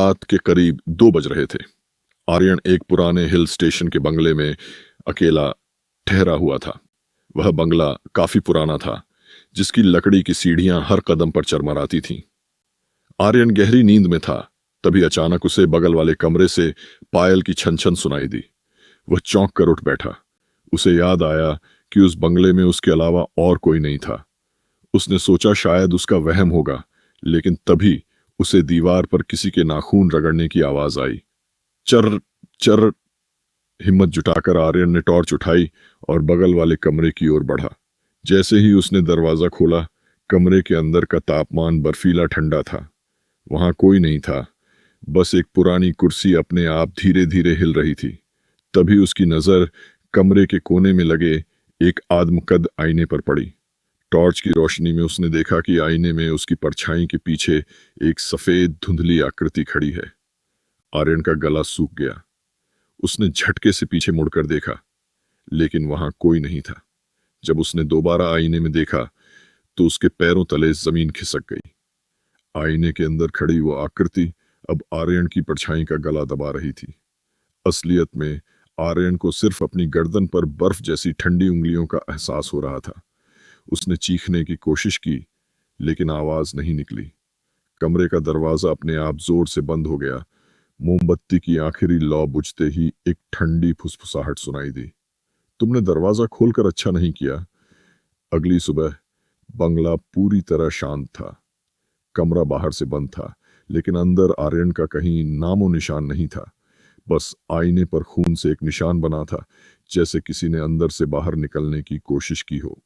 रात के करीब 2 बज रहे थे। आर्यन एक पुराने हिल स्टेशन के बंगले में अकेला ठहरा हुआ था। वह बंगला काफी पुराना था, जिसकी लकड़ी की सीढ़ियां हर कदम पर चरमराती थीं। आर्यन गहरी नींद में था, तभी अचानक उसे बगल वाले कमरे से पायल की छन छन सुनाई दी। वह चौंक कर उठ बैठा। उसे याद आया कि उस बंगले में उसके अलावा और कोई नहीं था। उसने सोचा शायद उसका वहम होगा, लेकिन तभी उसे दीवार पर किसी के नाखून रगड़ने की आवाज आई। चर चर। हिम्मत जुटाकर आर्यन ने टॉर्च उठाई और बगल वाले कमरे की ओर बढ़ा। जैसे ही उसने दरवाजा खोला, कमरे के अंदर का तापमान बर्फीला ठंडा था। वहां कोई नहीं था, बस एक पुरानी कुर्सी अपने आप धीरे धीरे हिल रही थी। तभी उसकी नजर कमरे के कोने में लगे एक आदमकद आईने पर पड़ी। टॉर्च की रोशनी में उसने देखा कि आईने में उसकी परछाई के पीछे एक सफेद धुंधली आकृति खड़ी है। आर्यन का गला सूख गया। उसने झटके से पीछे मुड़कर देखा, लेकिन वहां कोई नहीं था। जब उसने दोबारा आईने में देखा तो उसके पैरों तले जमीन खिसक गई। आईने के अंदर खड़ी वो आकृति अब आर्यन की परछाई का गला दबा रही थी। असलियत में आर्यन को सिर्फ अपनी गर्दन पर बर्फ जैसी ठंडी उंगलियों का एहसास हो रहा था। उसने चीखने की कोशिश की, लेकिन आवाज नहीं निकली। कमरे का दरवाजा अपने आप जोर से बंद हो गया। मोमबत्ती की आखिरी लौ बुझते ही एक ठंडी फुसफुसाहट सुनाई दी। तुमने दरवाजा खोलकर अच्छा नहीं किया। अगली सुबह बंगला पूरी तरह शांत था। कमरा बाहर से बंद था, लेकिन अंदर आर्यन का कहीं नामो निशान नहीं था। बस आईने पर खून से एक निशान बना था, जैसे किसी ने अंदर से बाहर निकलने की कोशिश की हो।